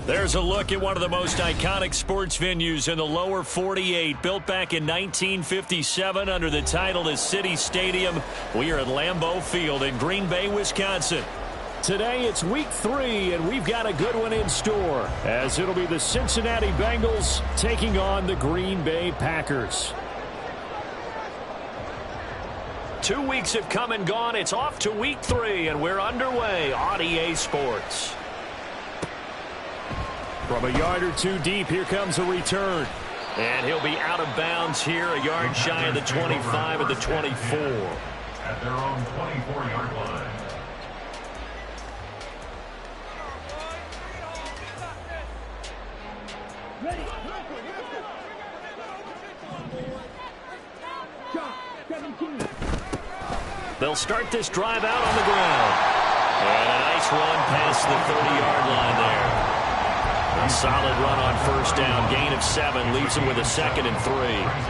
There's a look at one of the most iconic sports venues in the lower 48, built back in 1957 under the title of City Stadium. We are at Lambeau Field in Green Bay, Wisconsin. Today it's week 3, and we've got a good one in store, as it'll be the Cincinnati Bengals taking on the Green Bay Packers. 2 weeks have come and gone. It's off to week 3, and we're underway on EA Sports. From a yard or two deep, here comes a return. And he'll be out of bounds here, a yard shy of the 25 at the 24. At their own 24-yard line. They'll start this drive out on the ground. And a nice run past the 30-yard line there. A solid run on first down. Gain of 7 leaves them with a 2nd and 3.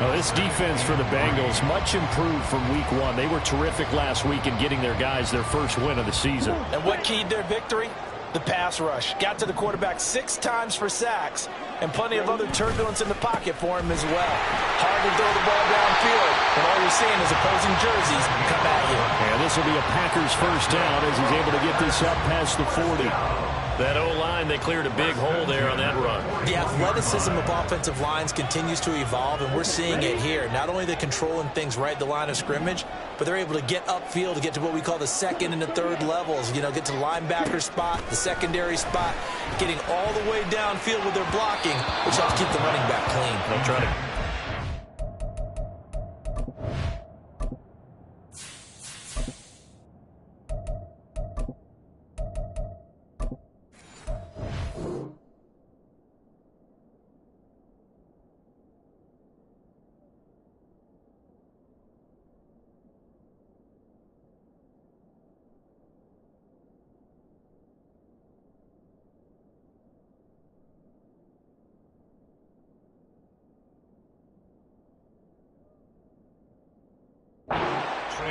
Well, this defense for the Bengals much improved from week 1. They were terrific last week in getting their guys their first win of the season. And what keyed their victory? The pass rush. Got to the quarterback 6 times for sacks, and plenty of other turbulence in the pocket for him as well. Hard to throw the ball downfield, and all you're seeing is opposing jerseys come at you. And this will be a Packers first down as he's able to get this up past the 40. That O-line, they cleared a big hole there on that run. The athleticism of offensive lines continues to evolve, and we're seeing it here. Not only are they controlling things right at the line of scrimmage, but they're able to get upfield to get to what we call the 2nd and the 3rd levels. You know, get to the linebacker spot, the secondary spot, getting all the way downfield with their blocking, which helps keep the running back clean. They'll try to...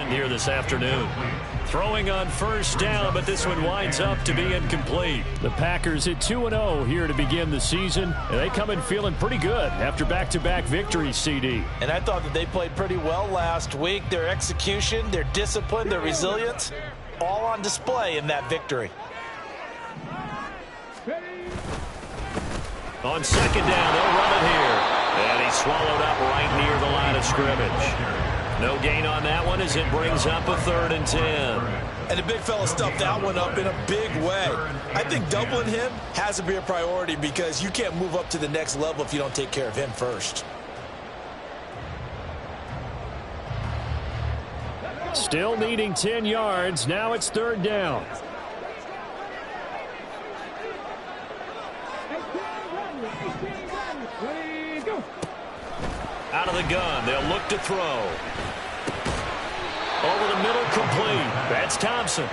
here this afternoon. Throwing on first down, but this one winds up to be incomplete. The Packers at 2-0 here to begin the season, and they come in feeling pretty good after back-to-back victories, CD. And I thought that they played pretty well last week. Their execution, their discipline, their resilience, all on display in that victory. On second down, they'll run it here. And he's swallowed up right near the line of scrimmage. No gain on that one as it brings up a 3rd and 10. And the big fella stuffed that one up in a big way. I think doubling him has to be a priority because you can't move up to the next level if you don't take care of him first. Still needing 10 yards. Now it's 3rd down. Out of the gun, they'll look to throw. Over the middle, complete. That's Thompson.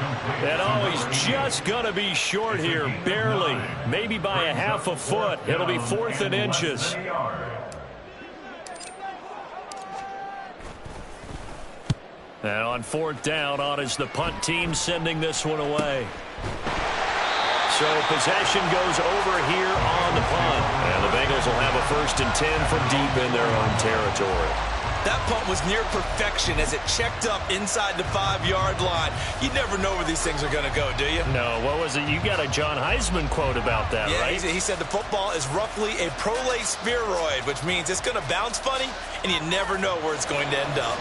And he's just going to be short here, barely. Maybe by a half a foot. It'll be 4th and inches. And on 4th down, on is the punt team sending this one away. So possession goes over here on the punt. And the Bengals will have a 1st and 10 from deep in their own territory. That punt was near perfection as it checked up inside the 5-yard line. You never know where these things are going to go, do you? No, what was it? You got a John Heisman quote about that, yeah, right? He said the football is roughly a prolate spheroid, which means it's going to bounce funny, and you never know where it's going to end up.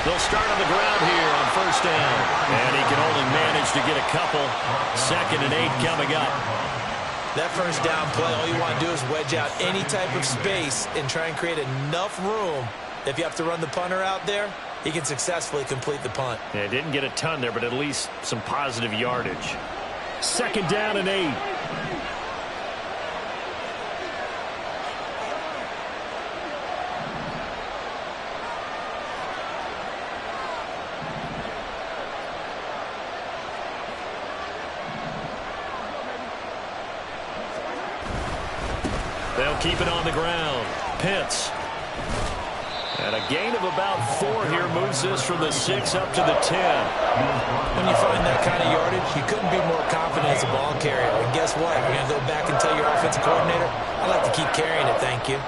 They'll start on the ground here on first down. And he can only manage to get a couple. 2nd and 8 coming up. That first down play, all you want to do is wedge out any type of space and try and create enough room. If you have to run the punter out there, he can successfully complete the punt. Yeah, didn't get a ton there, but at least some positive yardage. 2nd down and 8. They'll keep it on the ground. Pitts. And a gain of about 4 here moves this from the 6 up to the 10. When you find that kind of yardage, you couldn't be more confident as a ball carrier. And guess what? You're going to go back and tell your offensive coordinator, I'd like to keep carrying it, thank you.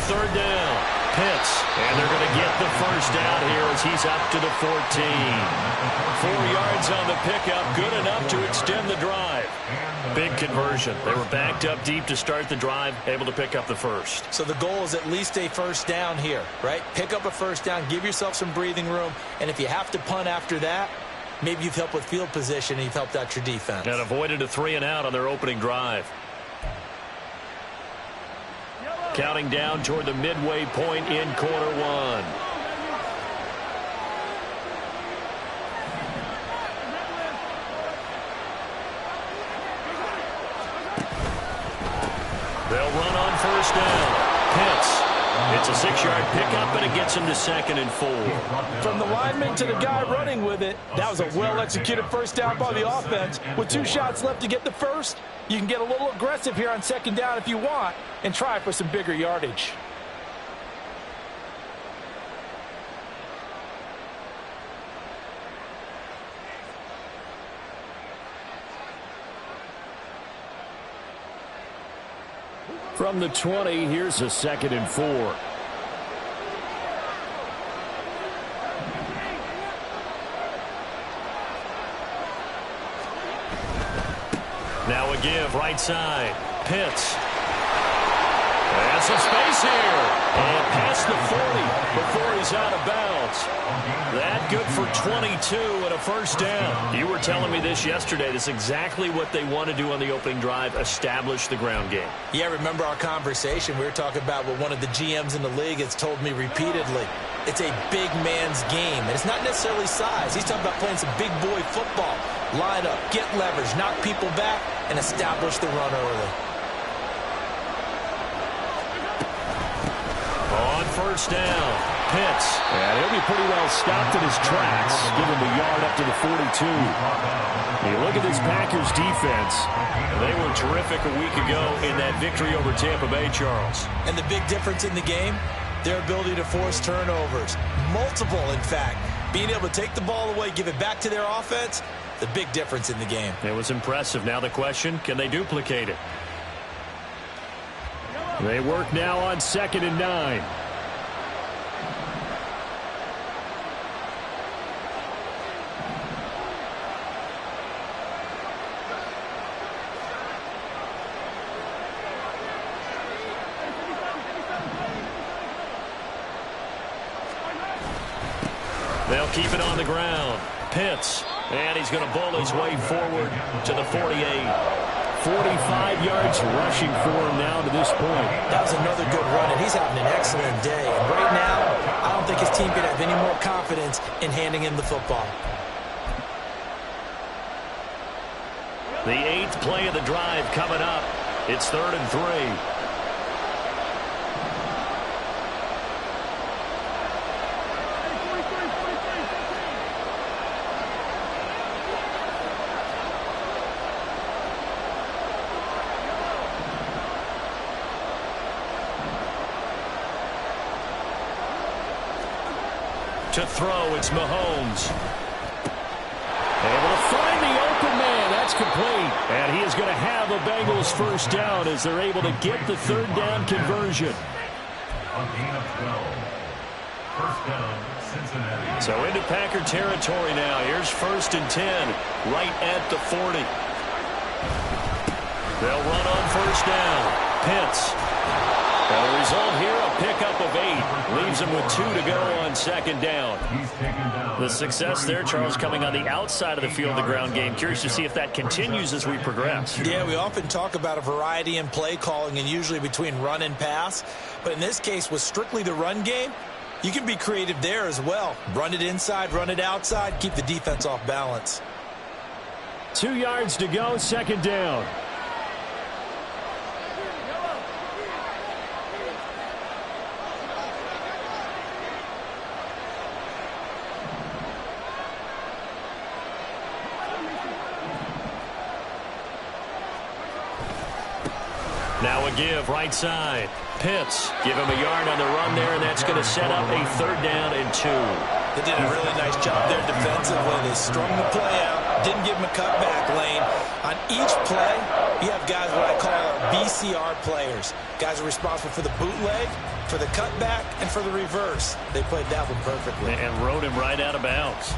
Third down. Pitts. And they're going to get the first down here as he's up to the 14. 4 yards on the pickup. Good enough to extend the drive. Big conversion. They were backed up deep to start the drive, able to pick up the first. So the goal is at least a first down here, right? Pick up a first down, give yourself some breathing room, and if you have to punt after that, maybe you've helped with field position and you've helped out your defense. And avoided a 3 and out on their opening drive. Counting down toward the midway point in quarter 1. They'll run on first down. Pitts. It's a 6-yard pickup, and it gets him to 2nd and 4. From the lineman to the guy running with it, that was a well-executed first down by the offense. With 2 shots left to get the first, you can get a little aggressive here on 2nd down if you want and try for some bigger yardage. From the 20, here's a 2nd and 4. Now a give, right side. Pitts. There's some space here. And past the 40 before he's out of bounds. That good for 22 and a first down. You were telling me this yesterday. This is exactly what they want to do on the opening drive, establish the ground game. Yeah, remember our conversation? We were talking about what one of the GMs in the league has told me repeatedly. It's a big man's game. And it's not necessarily size. He's talking about playing some big boy football. Line up, get leverage, knock people back, and establish the run early. On first down, Pitts. And he'll be pretty well stopped in his tracks. Give him a yard up to the 42. You look at this Packers defense. They were terrific a week ago in that victory over Tampa Bay, Charles. And the big difference in the game, their ability to force turnovers. Multiple, in fact. Being able to take the ball away, give it back to their offense, the big difference in the game. It was impressive. Now the question, can they duplicate it? They work now on 2nd and 9. They'll keep it on the ground. Pitts. And he's going to bowl his way forward to the 48. 45 yards rushing for him now to this point. That was another good run, and he's having an excellent day. And right now, I don't think his team could have any more confidence in handing him the football. The 8th play of the drive coming up. It's 3rd and 3. To throw, it's Mahomes. Able to find the open man. That's complete. And he is going to have a Bengals first down as they're able to get the 3rd down conversion. A gain of 12. First down, Cincinnati. So into Packer territory now. Here's 1st and 10, right at the 40. They'll run on first down. Pitts. The result here, a pickup of 8. Leaves them with 2 to go on second down. The success there, Charles, coming on the outside of the field, the ground game. Curious to see if that continues as we progress. Yeah, we often talk about a variety in play calling and usually between run and pass. But in this case, with strictly the run game, you can be creative there as well. Run it inside, run it outside, keep the defense off balance. 2 yards to go, second down. Now a give, right side. Pitts, give him a yard on the run there, and that's going to set up a 3rd down and 2. They did a really nice job there defensively. They strung the play out, didn't give him a cutback lane. On each play, you have guys what I call our BCR players. Guys are responsible for the bootleg, for the cutback, and for the reverse. They played that one perfectly. And rode him right out of bounds.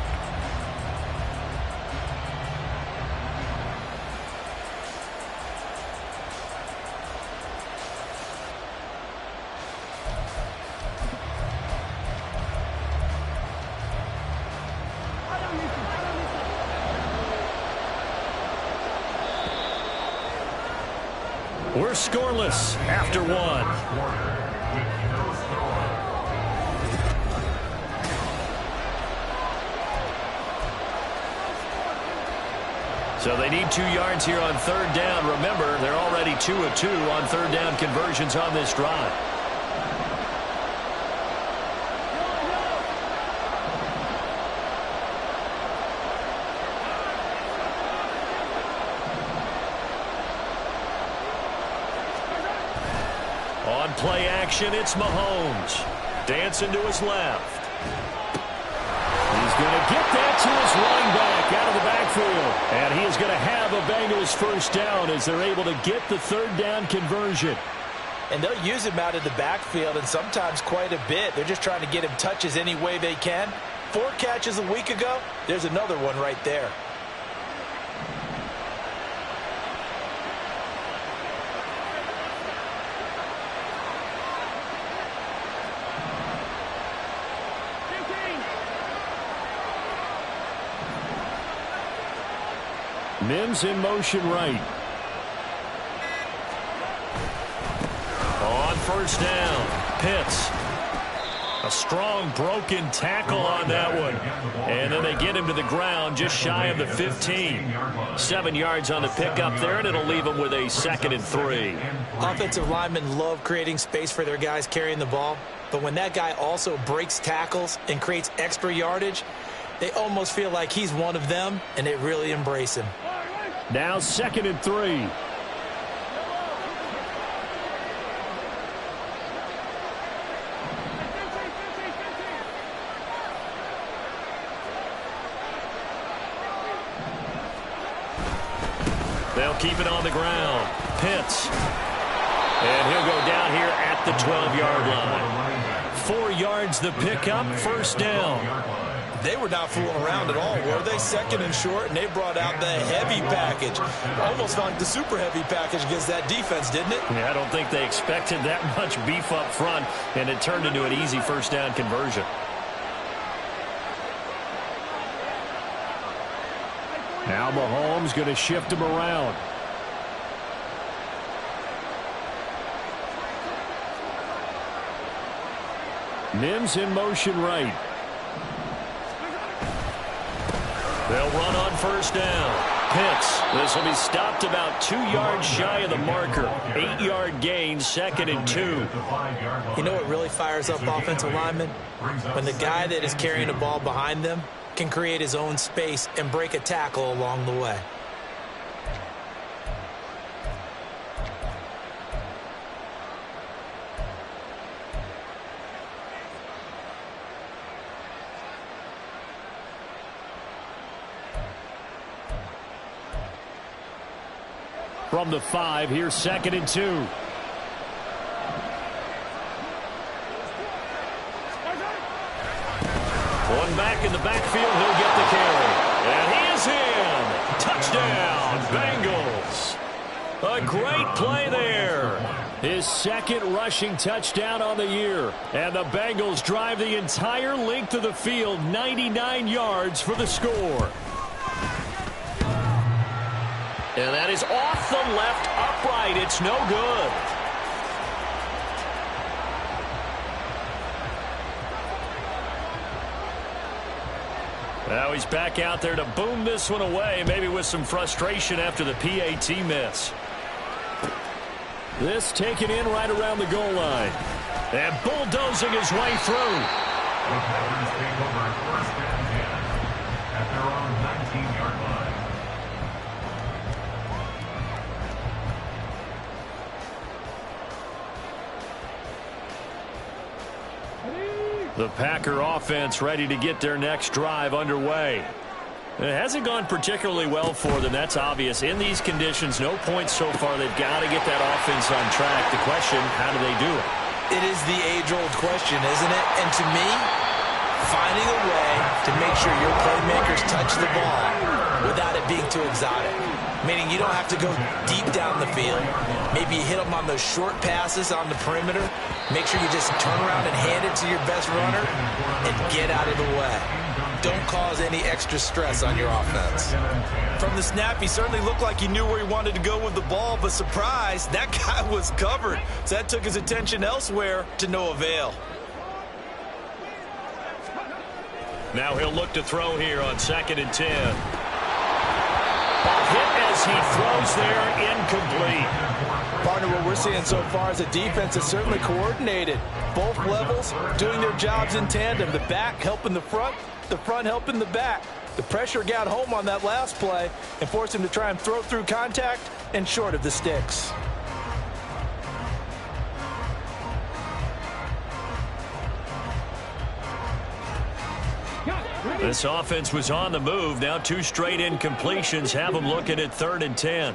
We're scoreless after 1. So they need 2 yards here on 3rd down. Remember, they're already 2 of 2 on 3rd down conversions on this drive. On play action, it's Mahomes. Dancing to his left. He's going to get that to his running back out of the backfield. And he is going to have a Bengals 1st down as they're able to get the 3rd down conversion. And they'll use him out of the backfield and sometimes quite a bit. They're just trying to get him touches any way they can. 4 catches a week ago. There's another one right there. Mims in motion right. On 1st down, Pitts. A strong broken tackle on that one. And then they get him to the ground just shy of the 15. 7 yards on the pickup there, and it'll leave him with a 2nd and 3. Offensive linemen love creating space for their guys carrying the ball. But when that guy also breaks tackles and creates extra yardage, they almost feel like he's one of them, and they really embrace him. Now 2nd and 3. They'll keep it on the ground. Pitts. And he'll go down here at the 12-yard line. 4 yards the pickup, 1st down. They were not fooling around at all, were they? 2nd and short, and they brought out the heavy package. Almost like the super heavy package against that defense, didn't it? Yeah, I don't think they expected that much beef up front, and it turned into an easy 1st down conversion. Now Mahomes going to shift him around. Mims in motion right. They'll run on 1st down. Pitts. This will be stopped about 2 yards shy of the marker. 8-yard gain, 2nd and 2. You know what really fires up offensive linemen? When the guy that is carrying the ball behind them can create his own space and break a tackle along the way. From the 5, here's 2nd and 2. One back in the backfield, he'll get the carry. And he is in. Touchdown, Bengals. A great play there. His second rushing touchdown on the year. And the Bengals drive the entire length of the field, 99 yards for the score. And that is off the left upright. It's no good. Now he's back out there to boom this one away, maybe with some frustration after the PAT miss. This taken in right around the goal line. And bulldozing his way through. The Packers take over first and 10 at their own 19-yard line. The Packer offense ready to get their next drive underway. It hasn't gone particularly well for them, that's obvious. In these conditions, no points so far. They've got to get that offense on track. The question, how do they do it? It is the age-old question, isn't it? And to me, finding a way to make sure your playmakers touch the ball without it being too exotic. Meaning you don't have to go deep down the field. Maybe you hit them on those short passes on the perimeter. Make sure you just turn around and hand it to your best runner and get out of the way. Don't cause any extra stress on your offense. From the snap, he certainly looked like he knew where he wanted to go with the ball, but surprise, that guy was covered. So that took his attention elsewhere to no avail. Now he'll look to throw here on 2nd and 10. Hit as he throws there, incomplete. Partner, what we're seeing so far is the defense is certainly coordinated. Both levels doing their jobs in tandem. The back helping the front helping the back. The pressure got home on that last play and forced him to try and throw through contact and short of the sticks. This offense was on the move. Now 2 straight incompletions have them looking at 3rd and 10.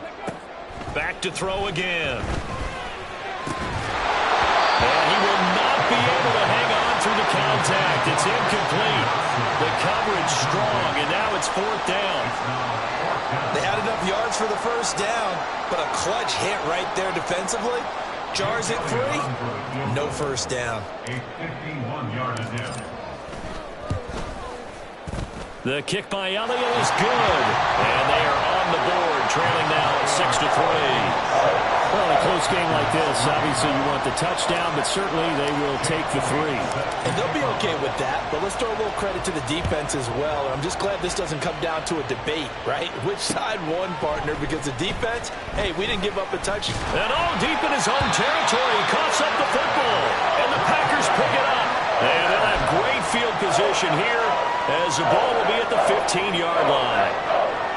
Back to throw again. And he will not be able to hang on through the contact. It's incomplete. The coverage strong, and now it's 4th down. They had enough yards for the first down, but a clutch hit right there defensively. Jars it free. No first down. A 51-yard attempt. The kick by Elliott is good. And they are on the board, trailing now at 6-3. Well, in a close game like this, obviously you want the touchdown, but certainly they will take the 3. And they'll be okay with that, but let's throw a little credit to the defense as well. I'm just glad this doesn't come down to a debate, right? Which side won, partner? Because the defense, hey, we didn't give up a touch. And all deep in his own territory, he coughs up the football. And the Packers pick it up. And they'll have great field position here as the ball will be at the 15-yard line.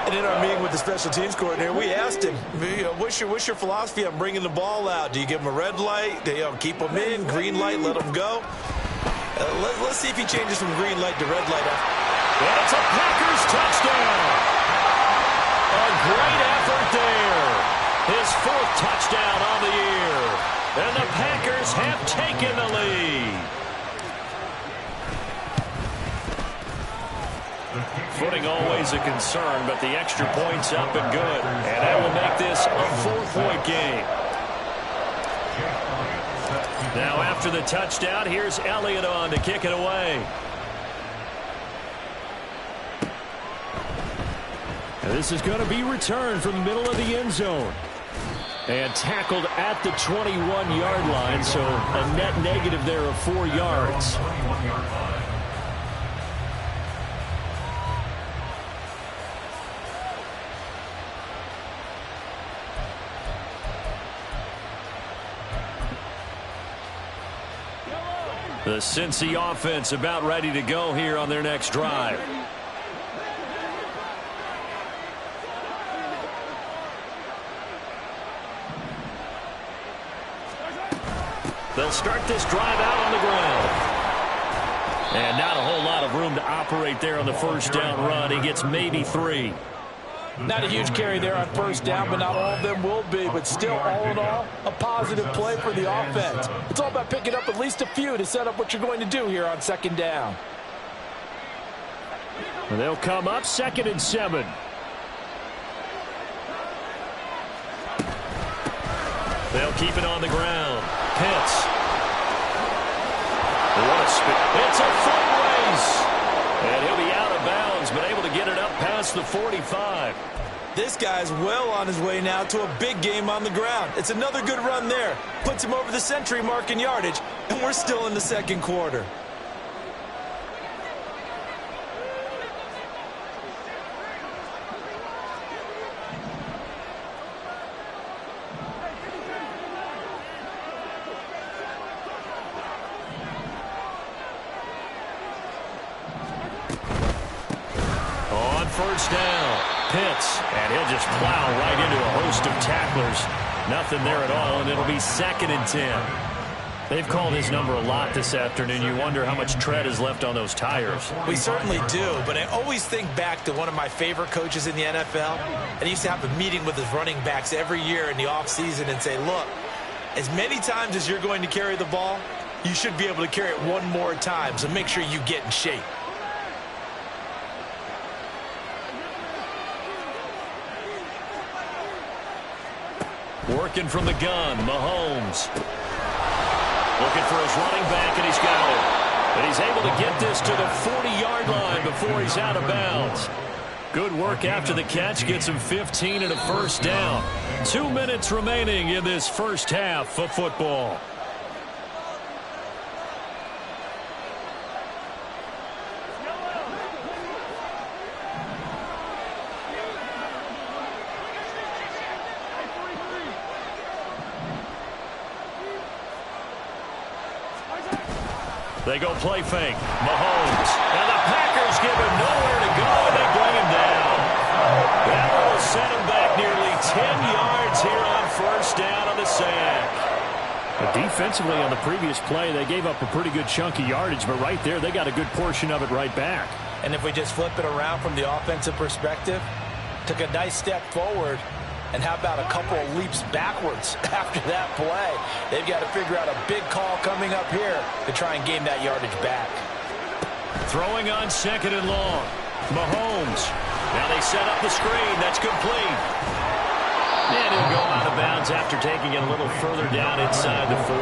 And in our meeting with the special teams coordinator, we asked him, what's your philosophy on bringing the ball out? Do you give them a red light? Do you keep them in? Green light, let them go? Let's see if he changes from green light to red light. And it's a Packers touchdown. A great effort there. His 4th touchdown on the year. And the Packers have taken the lead. Footing always a concern, but the extra point's up and good. And that will make this a 4-point game. Now after the touchdown, here's Elliott on to kick it away. And this is going to be returned from the middle of the end zone. And tackled at the 21-yard line, so a net negative there of 4 yards. The Cincy offense about ready to go here on their next drive. They'll start this drive out on the ground. And not a whole lot of room to operate there on the first down run. He gets maybe 3. Not a huge carry there on first down, but not all of them will be. But still, all in all, a positive play for the offense. It's all about picking up at least a few to set up what you're going to do here on 2nd down. And they'll come up 2nd and 7. They'll keep it on the ground. Pitts. What a spin. It's a foot race. And he'll be out of bounds, but able to get it up past the 45. This guy's well on his way now to a big game on the ground. It's another good run there. Puts him over the century mark in yardage, and we're still in the second quarter. First down, Pitts, and he'll just plow right into a host of tacklers. Nothing there at all, and it'll be 2nd and 10. They've called his number a lot this afternoon. You wonder how much tread is left on those tires. We certainly do, but I always think back to one of my favorite coaches in the NFL, and he used to have a meeting with his running backs every year in the offseason and say, look, as many times as you're going to carry the ball, you should be able to carry it one more time, so make sure you get in shape. Working from the gun, Mahomes. Looking for his running back, and he's got it. And he's able to get this to the 40-yard line before he's out of bounds. Good work after the catch. Gets him 15 and a first down. 2 minutes remaining in this first half of football. They go play fake. Mahomes. And the Packers give him nowhere to go, and they bring him down. That will set him back nearly 10 yards here on first down on the sack. But defensively on the previous play, they gave up a pretty good chunk of yardage, but right there, they got a good portion of it right back. And if we just flip it around from the offensive perspective, took a nice step forward, and how about a couple of leaps backwards after that play? They've got to figure out a big call coming up here to try and gain that yardage back. Throwing on 2nd and long. Mahomes. Now they set up the screen. That's complete. And he'll go out of bounds after taking it a little further down inside the 40.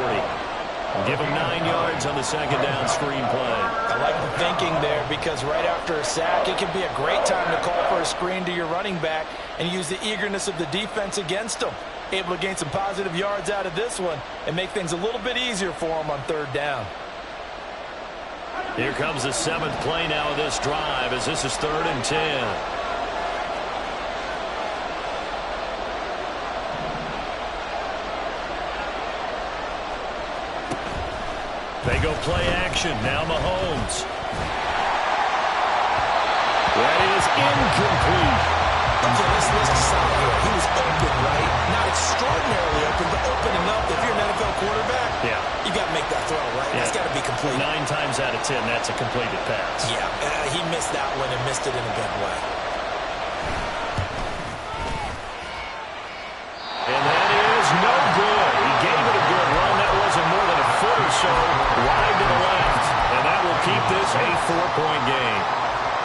Give him 9 yards on the 2nd down screen play. I like the thinking there, because right after a sack, it can be a great time to call for a screen to your running back and use the eagerness of the defense against them. Able to gain some positive yards out of this one and make things a little bit easier for them on 3rd down. Here comes the 7th play now of this drive, as this is 3rd and 10. They go play action. Now Mahomes. That is incomplete. Okay, let's stop here. He was open, right? Not extraordinarily open, but open enough that if you're an NFL quarterback, you got to make that throw, right? Yeah. That's got to be complete. 9 times out of 10, that's a completed pass. Yeah, he missed that one and missed it in a big way. And that is no good. He gave it a good run. That wasn't more than a foot or so wide to the left. And that will keep this a 4-point game.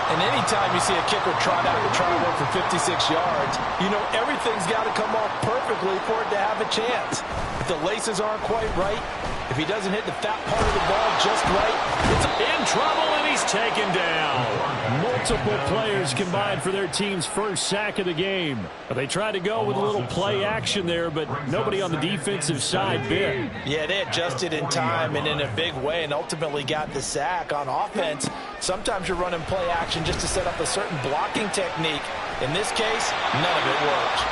And anytime you see a kicker trot out and try to work for 56 yards, you know everything's got to come off perfectly for it to have a chance. If the laces aren't quite right, if he doesn't hit the fat part of the ball just right, it's in trouble, and he's taken down. Multiple players combined for their team's first sack of the game. They tried to go with a little play action there, but nobody on the defensive side bit. Yeah, they adjusted in time and in a big way and ultimately got the sack. On offense, sometimes you're running play action just to set up a certain blocking technique. In this case, none of it worked.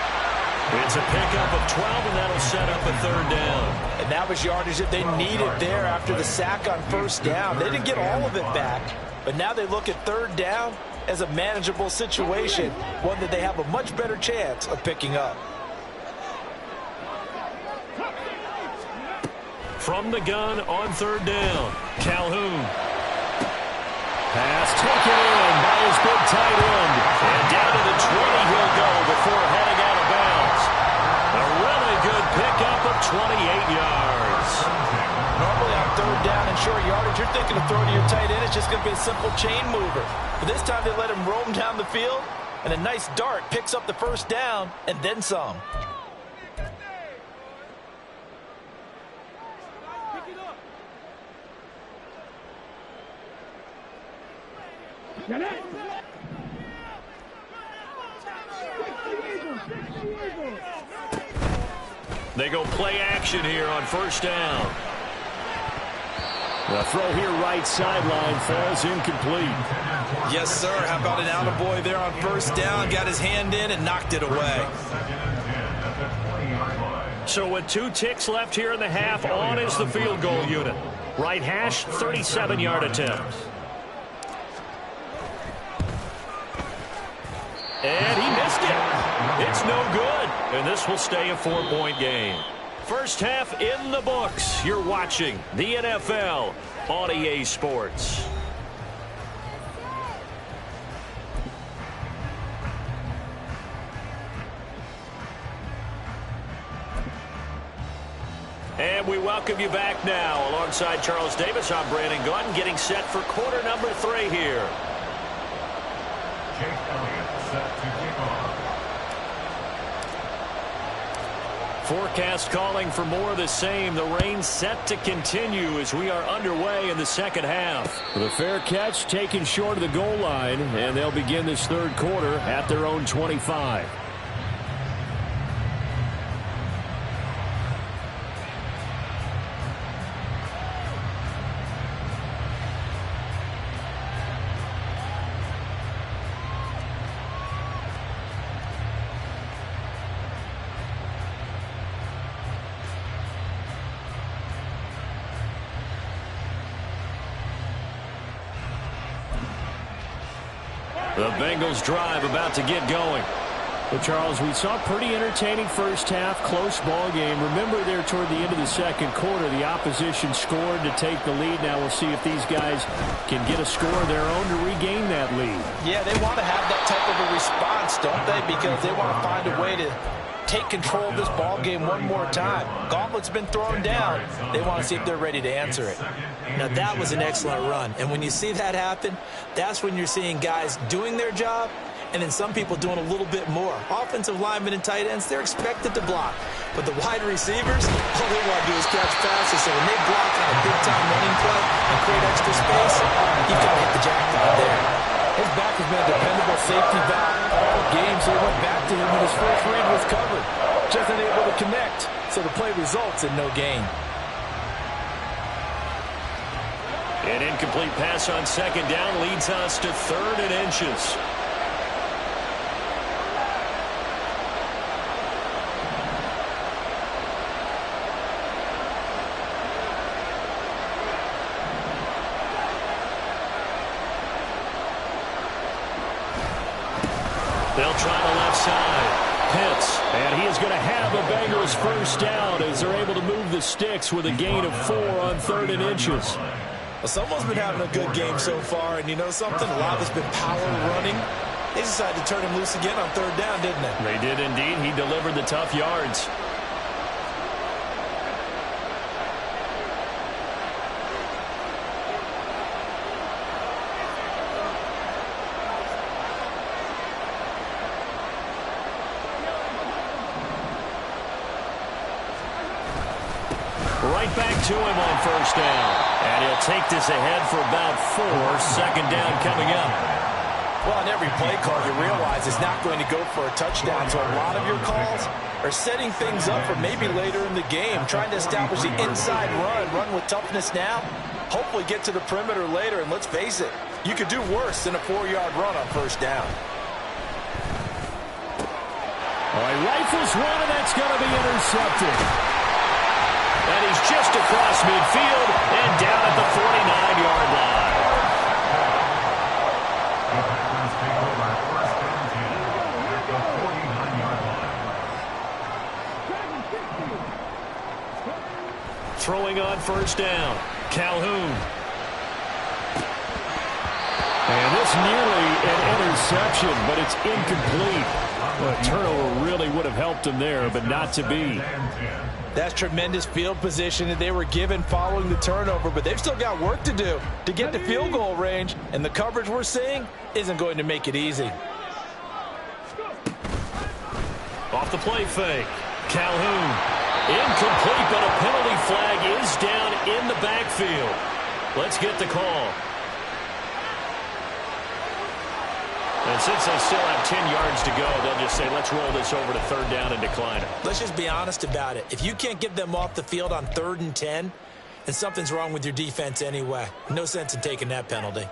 It's a pickup of 12, and that'll set up a 3rd down. And that was yardage that they needed there after the sack on 1st down. They didn't get all of it back, but now they look at 3rd down as a manageable situation, one that they have a much better chance of picking up. From the gun on 3rd down, Calhoun. Pass taken in by his big tight end. And down to the 20 he'll go before heading out of bounds. A really good pickup of 28 yards. Normally on 3rd down and short yardage, you're thinking of throwing to your tight end. It's just going to be a simple chain mover. But this time they let him roam down the field, and a nice dart picks up the 1st down and then some. They go play action here on first down. The throw here right sideline falls incomplete. Yes, sir. How about an attaboy there on first down? Got his hand in and knocked it away. So with 2 ticks left here in the half, on is the field goal unit. Right hash, 37-yard attempt. And he missed it. It's no good. And this will stay a 4-point game. First half in the books. You're watching the NFL on EA Sports. And we welcome you back now. Alongside Charles Davis, I'm Brandon Gunn, getting set for quarter number 3 here. Jake Elliott set to kick off. Forecast calling for more of the same. The rain set to continue as we are underway in the second half. The fair catch taken short of the goal line, and they'll begin this third quarter at their own 25. The Bengals drive about to get going. Well, Charles, we saw a pretty entertaining first half, close ball game. Remember there toward the end of the second quarter, the opposition scored to take the lead. Now we'll see if these guys can get a score of their own to regain that lead. Yeah, they want to have that type of a response, don't they? Because they want to find a way to take control of this ball game one more time. Gauntlet's been thrown down. They want to see if they're ready to answer it. Now, that was an excellent run. And when you see that happen, that's when you're seeing guys doing their job and then some people doing a little bit more. Offensive linemen and tight ends, they're expected to block. But the wide receivers, all they want to do is catch passes. So when they block on a big-time running play and create extra space, you've got to hit the jackpot there. His back has been a dependable safety valve all game, so he went back to him when his first read was covered. Just unable to connect, so the play results in no gain. An incomplete pass on second down leads us to 3rd and inches. They'll try the left side. Pitts. And he is going to have the Bengals first down as they're able to move the sticks with a gain of 4 on 3rd and inches. Well, someone's been having a good game so far, and you know something? A lot of it's been power running. They decided to turn him loose again on 3rd down, didn't they? They did indeed. He delivered the tough yards. Right back to him on first down. And he'll take this ahead for about 4. 2nd down coming up. Well, on every play call, you realize it's not going to go for a touchdown. So a lot of your calls are setting things up for maybe later in the game, trying to establish the inside run with toughness now, hopefully get to the perimeter later. And let's face it, you could do worse than a 4-yard run on first down. All right, rifles one, and that's going to be intercepted. And he's just across midfield and down at the 49-yard line. The Packers take over 1st and 10 at the 49-yard line. Throwing on first down. Calhoun. And this nearly an interception, but it's incomplete. Well, a turnover really would have helped him there, but not to be. That's tremendous field position that they were given following the turnover, but they've still got work to do to get to field goal range, and the coverage we're seeing isn't going to make it easy. Off the play fake. Calhoun. Incomplete, but a penalty flag is down in the backfield. Let's get the call. And since they still have 10 yards to go, they'll just say, let's roll this over to third down and decline it. Let's just be honest about it. If you can't get them off the field on 3rd and 10, then something's wrong with your defense anyway. No sense in taking that penalty.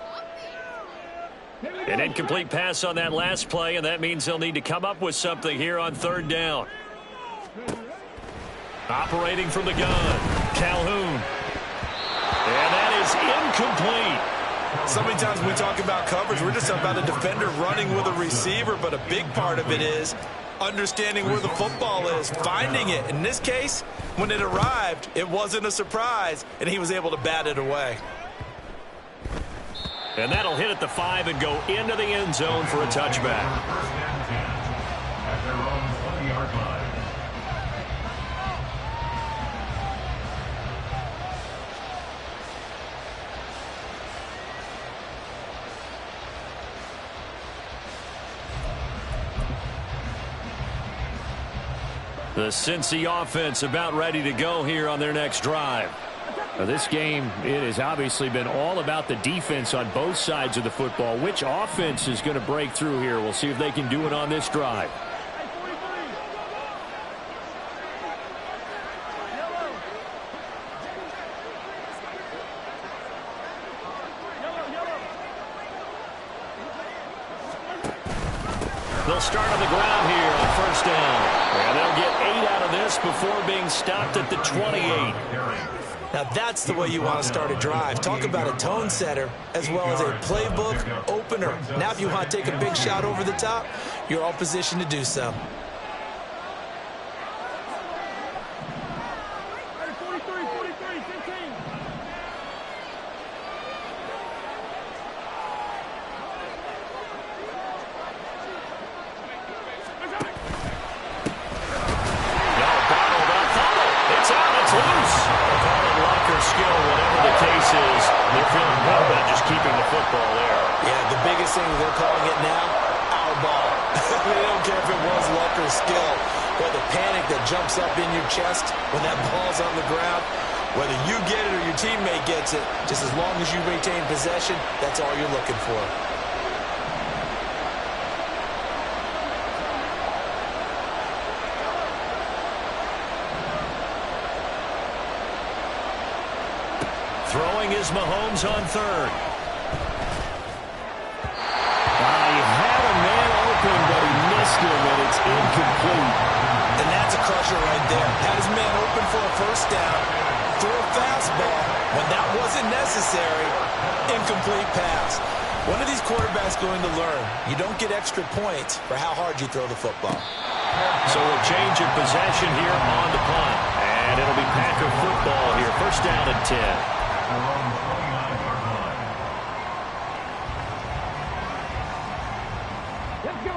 An incomplete pass on that last play, and that means they'll need to come up with something here on 3rd down. Operating from the gun, Calhoun. And that is incomplete. So many times when we talk about coverage, we're just about a defender running with a receiver, but a big part of it is understanding where the football is, finding it. In this case, when it arrived, it wasn't a surprise, and he was able to bat it away. And that'll hit at the 5 and go into the end zone for a touchback. First and 10 at their own 20-yard line. The Cincy offense about ready to go here on their next drive. Now, this game, it has obviously been all about the defense on both sides of the football. Which offense is going to break through here? We'll see if they can do it on this drive. They'll start on the ground here on 1st down. And they'll get 8 out of this before being stopped at the 28. Now that's the way you want to start a drive. Talk about a tone setter as well as a playbook opener. Now if you want to take a big shot over the top, you're all positioned to do so. They're calling it now, our ball. They don't care if it was luck or skill, but the panic that jumps up in your chest when that ball's on the ground, whether you get it or your teammate gets it, just as long as you maintain possession, that's all you're looking for. Throwing is Mahomes on 3rd. But he missed him, and it's incomplete. And that's a crusher right there. Had his man open for a 1st down, threw a fastball. When that wasn't necessary, incomplete pass. When are these quarterbacks going to learn? You don't get extra points for how hard you throw the football. So a change of possession here on the punt. And it'll be Packer football here. 1st down and 10.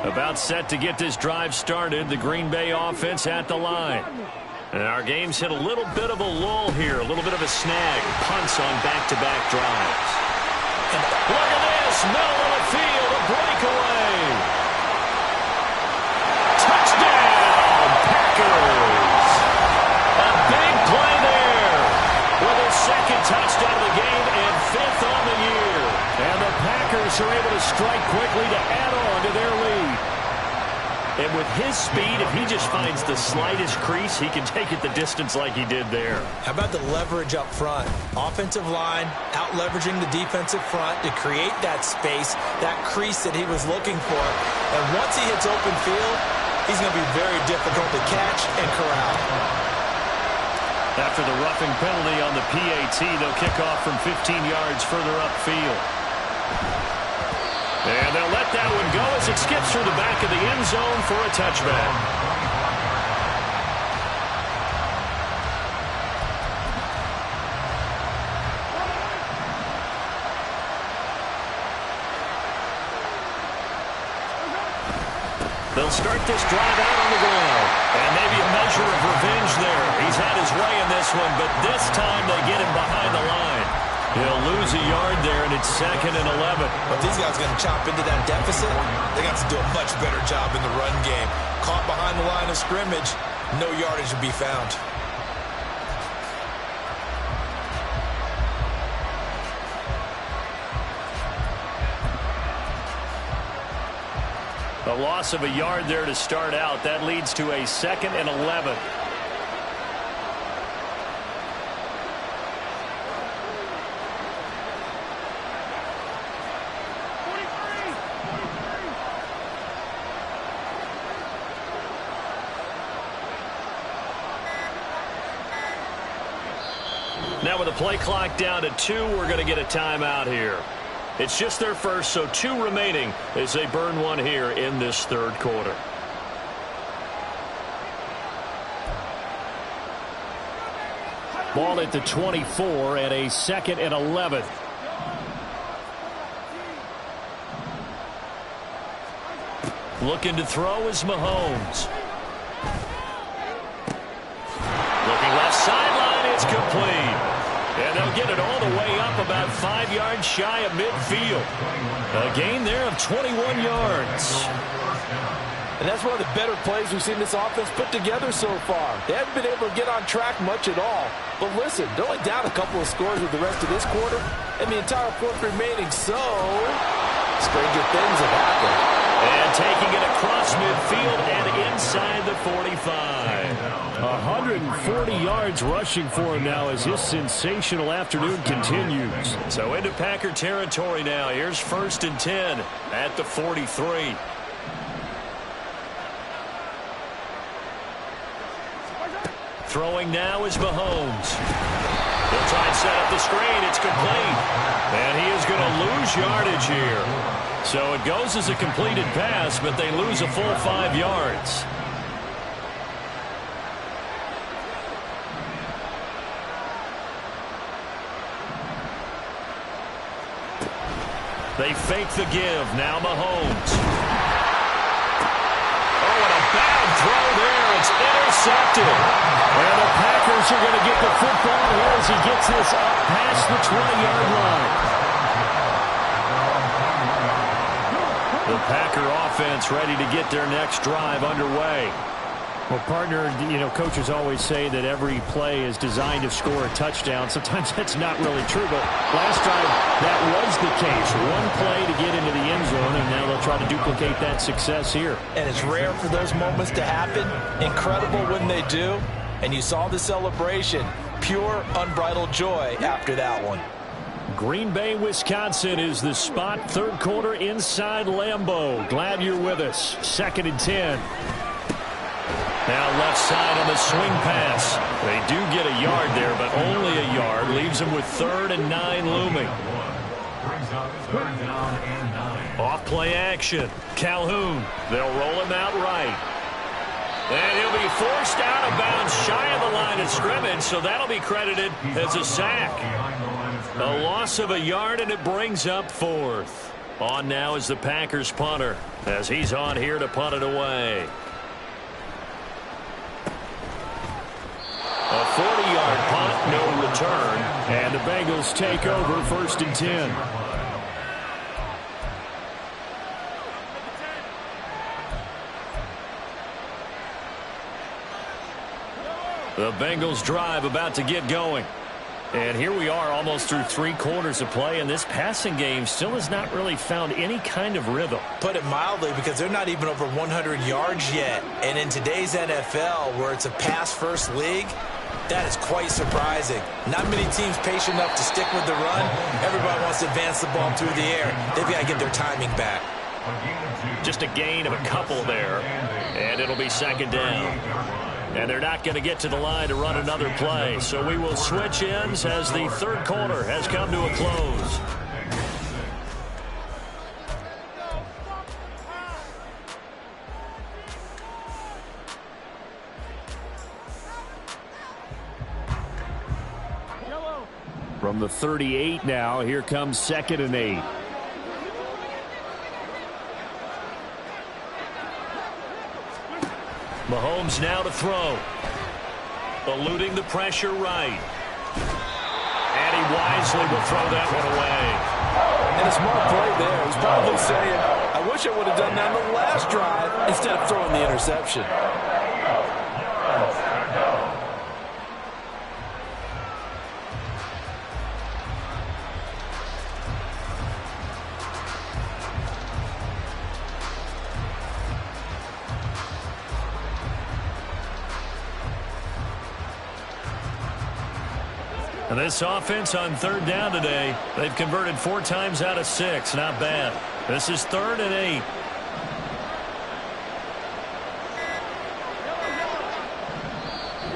About set to get this drive started. The Green Bay offense at the line. And our game's hit a little bit of a lull here. A little bit of a snag. Punts on back-to-back drives. And look at this. Middle of the field. A breakaway. Touchdown, Packers. A big play there. With their 2nd touchdown of the game and 5th on the year. And the Packers are able to strike quickly to add on to their lead. And with his speed, if he just finds the slightest crease, he can take it the distance like he did there. How about the leverage up front? Offensive line out-leveraging the defensive front to create that space, that crease that he was looking for. And once he hits open field, he's going to be very difficult to catch and corral. After the roughing penalty on the PAT, they'll kick off from 15 yards further upfield. And they'll let that one go as it skips through the back of the end zone for a touchback. They'll start this drive out on the ground. And maybe a measure of revenge there. He's had his way in this one, but this time they get him behind the line. He'll lose a yard there, and it's 2nd and 11. But these guys are going to chop into that deficit. They got to do a much better job in the run game. Caught behind the line of scrimmage, no yardage to be found. A loss of a yard there to start out. That leads to a 2nd and 11. Now with the play clock down to 2, we're going to get a timeout here. It's just their first, so 2 remaining as they burn one here in this third quarter. Ball at the 24 and a 2nd and 11. Looking to throw is Mahomes. Looking left sideline, it's complete. And they'll get it all the way up about 5 yards shy of midfield. A gain there of 21 yards. And that's one of the better plays we've seen this offense put together so far. They haven't been able to get on track much at all. But listen, they're only down a couple of scores with the rest of this quarter and the entire fourth remaining. So, stranger things have happened. And taking it across midfield and inside the 45. 140 yards rushing for him now as his sensational afternoon continues. So into Packer territory now. Here's 1st and 10 at the 43. Throwing now is Mahomes. They'll try and set up the screen. It's complete. And he is going to lose yardage here. So it goes as a completed pass, but they lose a full 5 yards. They fake the give. Now Mahomes. Oh, and a bad throw there. It's intercepted. And the Packers are going to get the football here as he gets this up past the 20-yard line. The Packer offense ready to get their next drive underway. Well, partner, coaches always say that every play is designed to score a touchdown. Sometimes that's not really true, but last drive, that was the case. One play to get into the end zone, and now they'll try to duplicate that success here. And it's rare for those moments to happen. Incredible when they do. And you saw the celebration. Pure, unbridled joy after that one. Green Bay, Wisconsin is the spot. Third quarter inside Lambeau. Glad you're with us. 2nd and 10. Now left side on the swing pass. They do get a yard there, but only a yard. Leaves them with 3rd and 9 looming. Off play action. Calhoun. They'll roll him out right. And he'll be forced out of bounds shy of the line of scrimmage, so that'll be credited as a sack. A loss of a yard, and it brings up 4th. On now is the Packers punter as he's on here to punt it away. A 40-yard punt, no return. And the Bengals take over 1st and 10. The Bengals drive about to get going. And here we are almost through 3 quarters of play, and this passing game still has not really found any kind of rhythm. Put it mildly, because they're not even over 100 yards yet. And in today's NFL, where it's a pass-first league, that is quite surprising. Not many teams patient enough to stick with the run. Everybody wants to advance the ball through the air. They've got to get their timing back. Just a gain of a couple there, and it'll be 2nd down. And they're not going to get to the line to run another play. So we will switch ends as the third quarter has come to a close. From the 38 now, here comes 2nd and 8. Mahomes now to throw. Eluding the pressure right. And he wisely will throw that one away. And a smart play there. He's probably saying, I wish I would have done that on the last drive instead of throwing the interception. And this offense on third down today, they've converted 4 times out of 6. Not bad. This is 3rd and 8.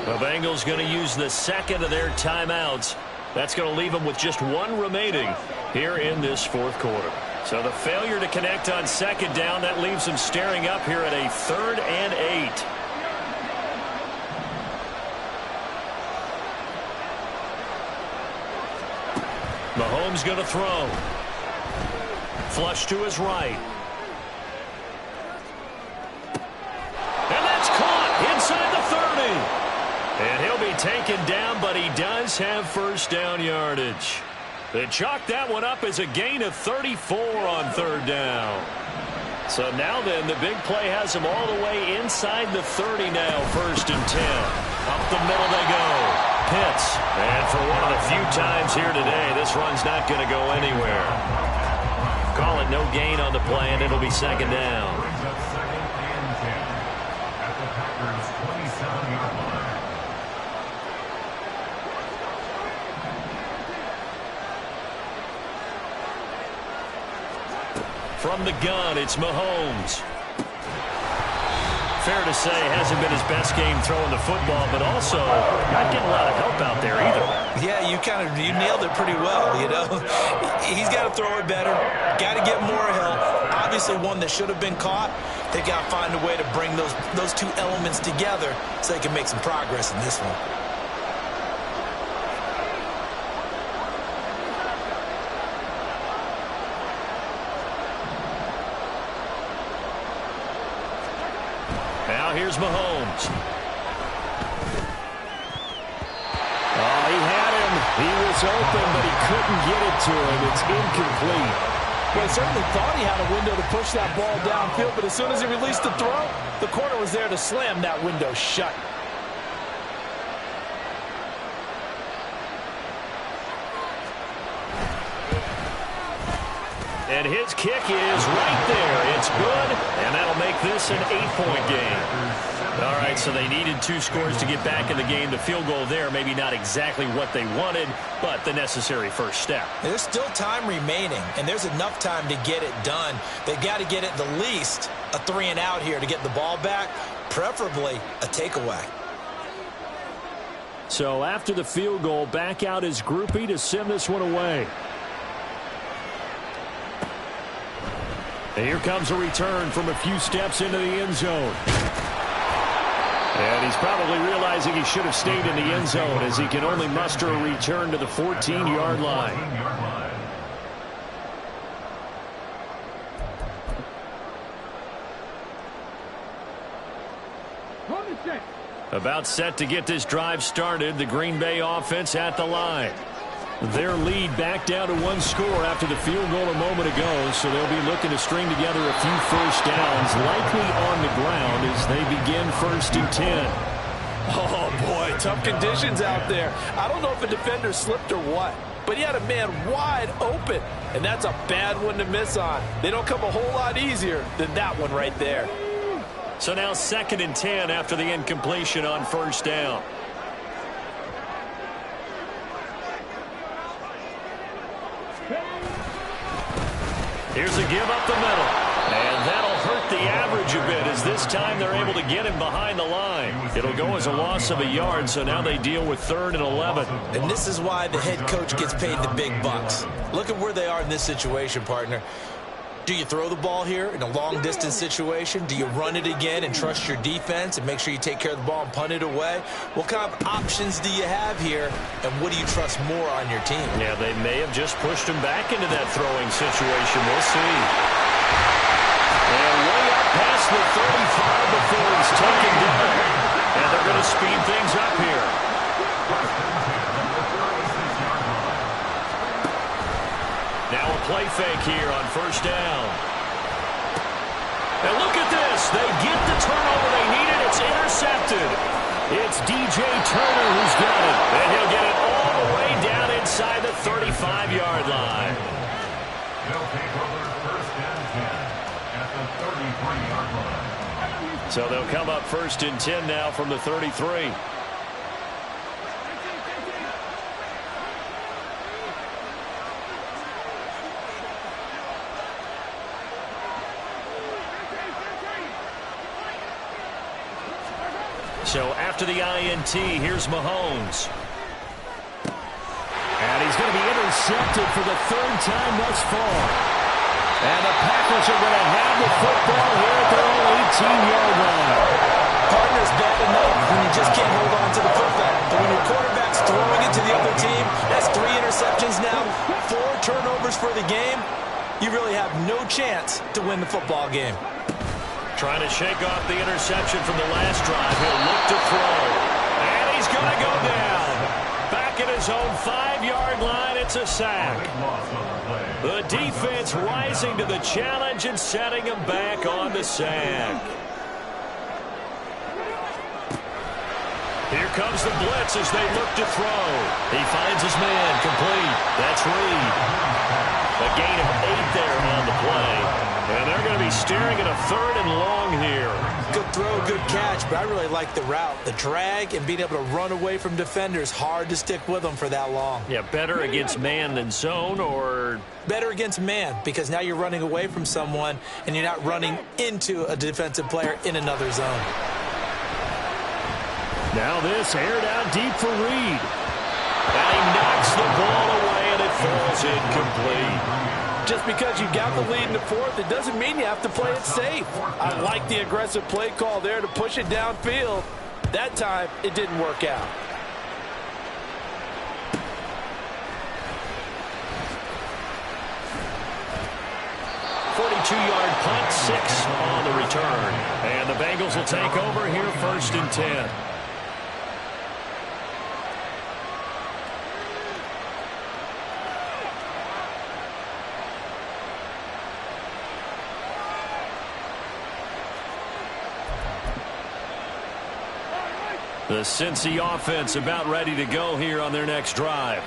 The Bengals going to use the second of their timeouts. That's going to leave them with just 1 remaining here in this 4th quarter. So the failure to connect on 2nd down, that leaves them staring up here at a 3rd and 8. Mahomes going to throw. Flush to his right. And that's caught inside the 30. And he'll be taken down, but he does have first down yardage. They chalk that one up as a gain of 34 on 3rd down. So now then, the big play has them all the way inside the 30 now, 1st and 10. Up the middle they go. Pitts. And for one of the few times here today, this run's not going to go anywhere. Call it no gain on the play, and it'll be 2nd down. Brings up 2nd and 10 at the Packers' 27-yard line. From the gun, it's Mahomes. Fair to say, hasn't been his best game throwing the football, but also not getting a lot of help out there either. Yeah, you nailed it pretty well, you know. He's got to throw it better, got to get more help. Obviously one that should have been caught. They've got to find a way to bring those 2 elements together so they can make some progress in this one. Now here's Mahomes. Oh, he had him. He was open, but he couldn't get it to him. It's incomplete. Well, he certainly thought he had a window to push that ball downfield, but as soon as he released the throw, the corner was there to slam that window shut. And his kick is right there. It's good, and that'll make this an 8-point game. All right, so they needed 2 scores to get back in the game. The field goal there, maybe not exactly what they wanted, but the necessary first step. There's still time remaining, and there's enough time to get it done. They've got to get at the least a 3 and out here to get the ball back, preferably a takeaway. So after the field goal, back out his groupie to send this one away. And here comes a return from a few steps into the end zone. And he's probably realizing he should have stayed in the end zone as he can only muster a return to the 14-yard line. About set to get this drive started, the Green Bay offense at the line. Their lead back down to 1 score after the field goal a moment ago, so they'll be looking to string together a few first downs, likely on the ground as they begin 1st and 10. Oh, boy, tough conditions out there. I don't know if a defender slipped or what, but he had a man wide open, and that's a bad one to miss on. They don't come a whole lot easier than that one right there. So now 2nd and 10 after the incompletion on 1st down. Here's a give up the middle. And that'll hurt the average a bit as this time they're able to get him behind the line. It'll go as a loss of a yard, so now they deal with 3rd and 11. And this is why the head coach gets paid the big bucks. Look at where they are in this situation, partner. Do you throw the ball here in a long-distance situation? Do you run it again and trust your defense and make sure you take care of the ball and punt it away? What kind of options do you have here, and what do you trust more on your team? Yeah, they may have just pushed him back into that throwing situation. We'll see. And way up past the 35 before he's taken down. And they're going to speed things up here. Now a play fake here on 1st down. And look at this. They get the turnover they needed. It's intercepted. It's DJ Turner who's got it. And he'll get it all the way down inside the 35-yard line. They'll take over 1st and 10 at the 33-yard line. So they'll come up 1st and 10 now from the 33. So after the INT, here's Mahomes. And he's going to be intercepted for the third time thus far. And the Packers are going to have the football here at their own 18-yard line. Partner's bad enough when you just can't hold on to the football. But when your quarterback's throwing it to the other team, that's 3 interceptions now, 4 turnovers for the game. You really have no chance to win the football game. Trying to shake off the interception from the last drive. He'll look to throw. And he's going to go down. Back at his own 5-yard line, it's a sack. The defense rising to the challenge and setting him back on the sack. Here comes the blitz as they look to throw. He finds his man complete. That's Reed. A gain of 8 there on the play. And they're going to be staring at a 3rd and long here. Good throw, good catch, but I really like the route. The drag and being able to run away from defenders, hard to stick with them for that long. Yeah, better against man than zone, or? Better against man, because now you're running away from someone and you're not running into a defensive player in another zone. Now this aired out deep for Reed. And he knocks the ball away and it falls incomplete. Just because you got the lead in the 4th, it doesn't mean you have to play it safe. I like the aggressive play call there to push it downfield. That time, it didn't work out. .42-yard punt, 6 on the return. And the Bengals will take over here, 1st and 10. The Cincy offense about ready to go here on their next drive.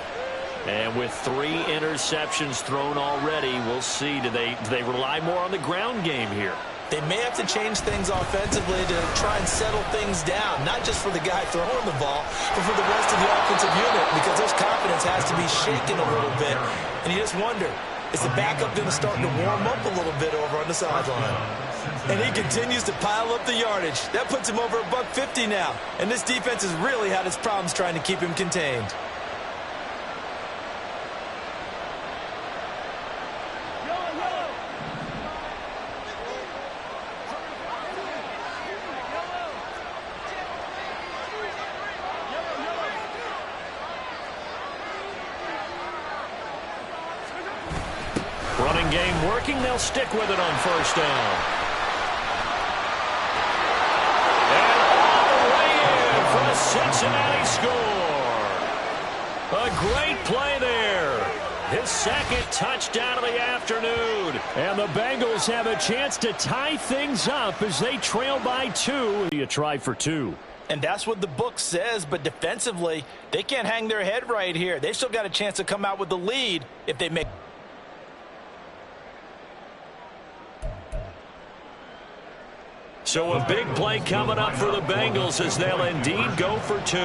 And with 3 interceptions thrown already, we'll see. Do they rely more on the ground game here? They may have to change things offensively to try and settle things down, not just for the guy throwing the ball, but for the rest of the offensive unit, because their confidence has to be shaken a little bit. And you just wonder, is the backup going to start to warm up a little bit over on the sideline? And he continues to pile up the yardage. That puts him over $150 now. And this defense has really had its problems trying to keep him contained. Running game working. They'll stick with it on 1st down. And all the way in for a Cincinnati score. A great play there. His 2nd touchdown of the afternoon. And the Bengals have a chance to tie things up as they trail by 2. You try for 2. And that's what the book says, but defensively, they can't hang their head right here. They've still got a chance to come out with the lead if they make. So a big play coming up for the Bengals as they'll indeed go for 2.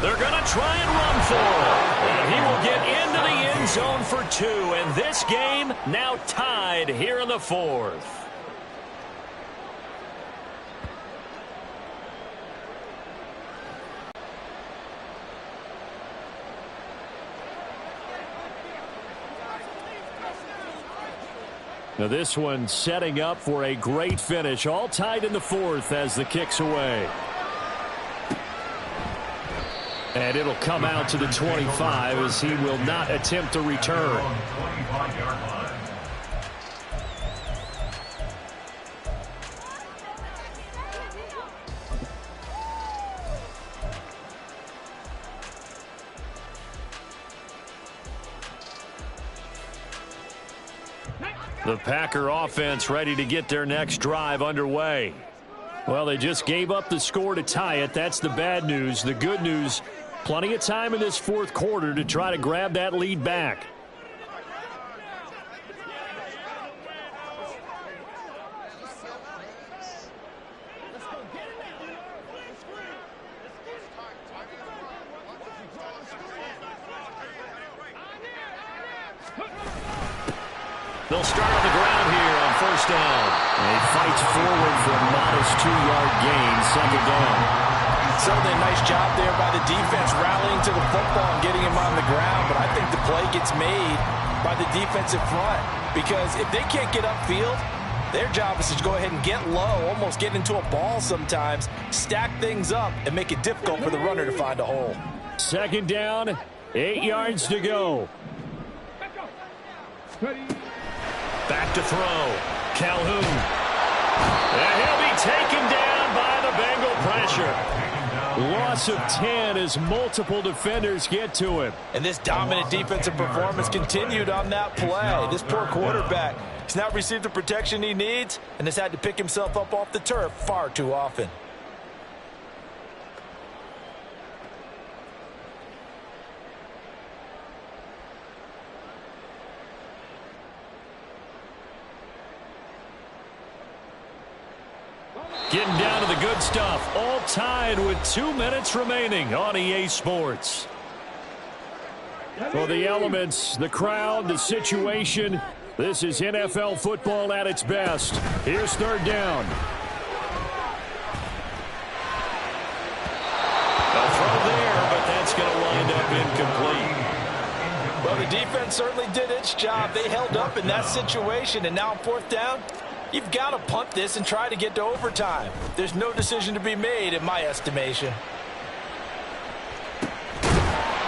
They're going to try and run for it. And he will get into the end zone for 2. And this game now tied here in the 4th. Now this one setting up for a great finish. All tied in the 4th as the kick's away. And it'll come out to the 25 as he will not attempt to return. The Packer offense ready to get their next drive underway. Well, they just gave up the score to tie it. That's the bad news. The good news, plenty of time in this 4th quarter to try to grab that lead back. They'll start on the ground here on first down. And he fights forward for a modest 2-yard gain, second down. Certainly a nice job there by the defense rallying to the football and getting him on the ground, but I think the play gets made by the defensive front because if they can't get upfield, their job is to go ahead and get low, almost get into a ball sometimes, stack things up, and make it difficult for the runner to find a hole. Second down, 8 yards to go. Back to throw. Calhoun. And he'll be taken down by the Bengal pressure. Loss of 10 as multiple defenders get to him. And this dominant defensive performance continued on that play. This poor quarterback has not received the protection he needs and has had to pick himself up off the turf far too often. Getting down to the good stuff. All tied with 2 minutes remaining on EA Sports. For the elements, the crowd, the situation, this is NFL football at its best. Here's third down. A throw there, but that's going to wind up incomplete. Well, the defense certainly did its job. They held up in that situation, and now on fourth down, you've got to punt this and try to get to overtime. There's no decision to be made in my estimation.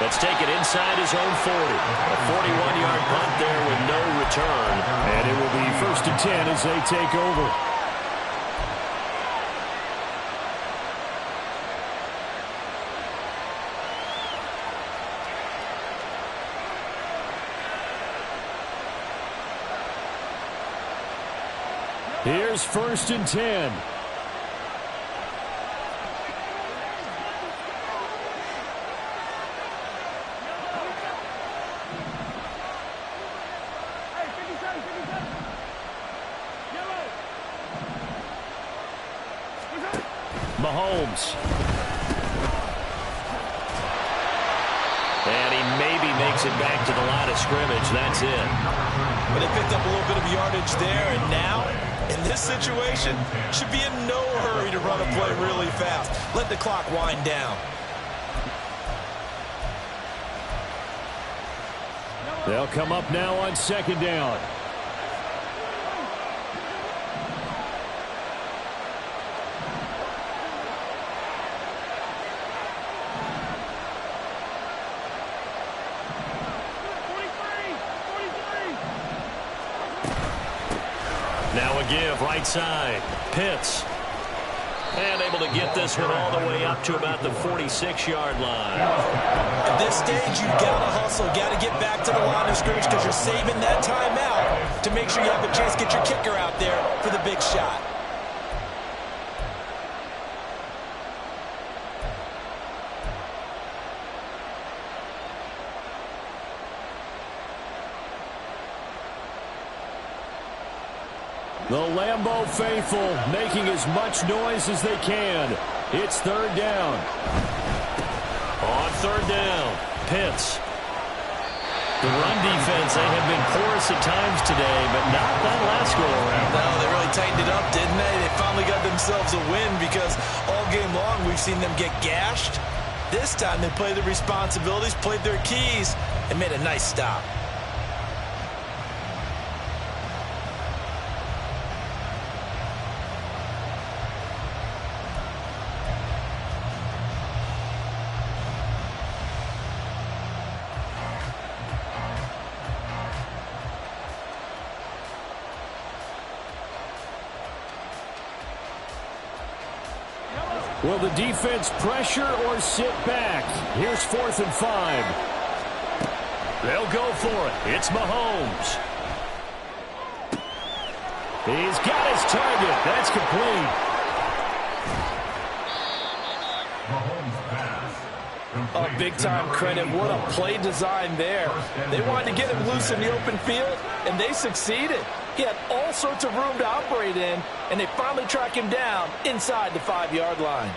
Let's take it inside his own 40. A 41-yard punt there with no return. And it will be first and 10 as they take over. Here's first and 10. Mahomes. And he maybe makes it back to the line of scrimmage. That's it. But they picked up a little bit of yardage there, and now, in this situation, should be in no hurry to run a play really fast. Let the clock wind down. They'll come up now on second down. Now a give, right side. Pitts. And able to get this one all the way up to about the 46-yard line. At this stage, you've got to hustle. Got to get back to the line of scrimmage because you're saving that timeout to make sure you have a chance to get your kicker out there for the big shot. The Lambeau faithful making as much noise as they can. It's third down. On third down, Pitts. The run defense, they have been porous at times today, but not that last go-around. No, they really tightened it up, didn't they? They finally got themselves a win because all game long we've seen them get gashed. This time they played their responsibilities, played their keys, and made a nice stop. Will the defense pressure or sit back? Here's 4th and 5. They'll go for it. It's Mahomes. He's got his target. That's complete. Mahomes pass. Oh, big-time credit. What a play design there. They wanted to get him loose in the open field, and they succeeded. He had all sorts of room to operate in, and they finally track him down inside the 5-yard line.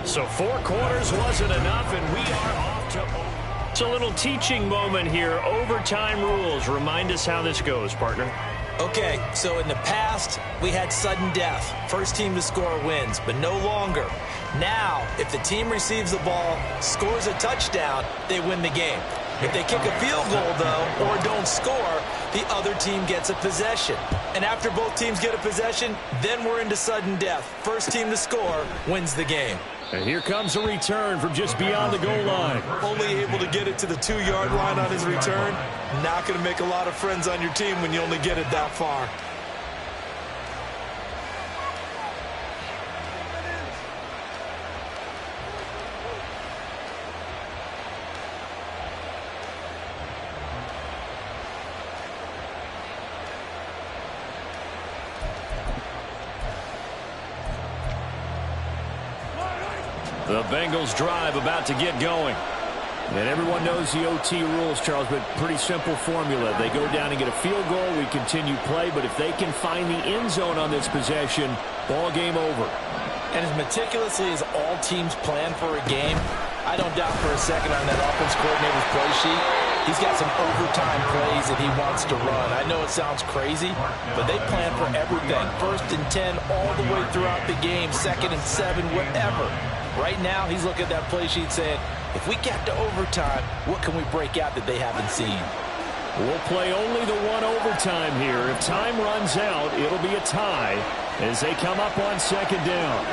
So 4 quarters wasn't enough, and we are off to... It's a little teaching moment here. Overtime rules. Remind us how this goes, partner. Okay, so in the past, we had sudden death. First team to score wins, but no longer. Now, if the team receives the ball, scores a touchdown, they win the game. If they kick a field goal, though, or don't score, the other team gets a possession. And after both teams get a possession, then we're into sudden death. First team to score wins the game. And here comes a return from just beyond the goal line. Only able to get it to the 2-yard line on his return. Not going to make a lot of friends on your team when you only get it that far. The Bengals drive about to get going. And everyone knows the OT rules, Charles, but pretty simple formula. They go down and get a field goal, we continue play, but if they can find the end zone on this possession, ball game over. And as meticulously as all teams plan for a game, I don't doubt for a second on that offense coordinator's play sheet, he's got some overtime plays that he wants to run. I know it sounds crazy, but they plan for everything. 1st and 10 all the way throughout the game, 2nd and 7, whatever. Right now, he's looking at that play sheet saying, if we get to overtime, what can we break out that they haven't seen? We'll play only the one overtime here. If time runs out, it'll be a tie as they come up on 2nd down.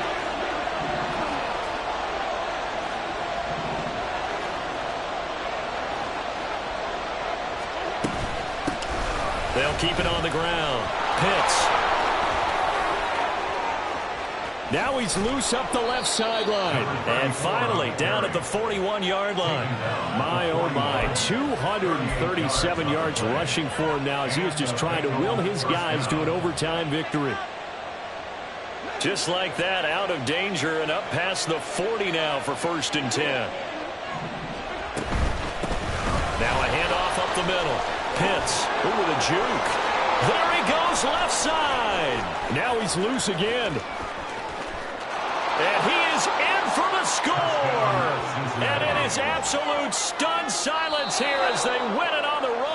They'll keep it on the ground. Pitts. Now he's loose up the left sideline. And finally, down at the 41-yard line. My, oh my, 237 yards rushing for him now as he is just trying to will his guys to an overtime victory. Just like that, out of danger and up past the 40 now for 1st and 10. Now a handoff up the middle. Pitts, ooh, with a juke. There he goes, left side. Now he's loose again. And he is in for the score. And it is absolute stunned silence here as they win it on the road.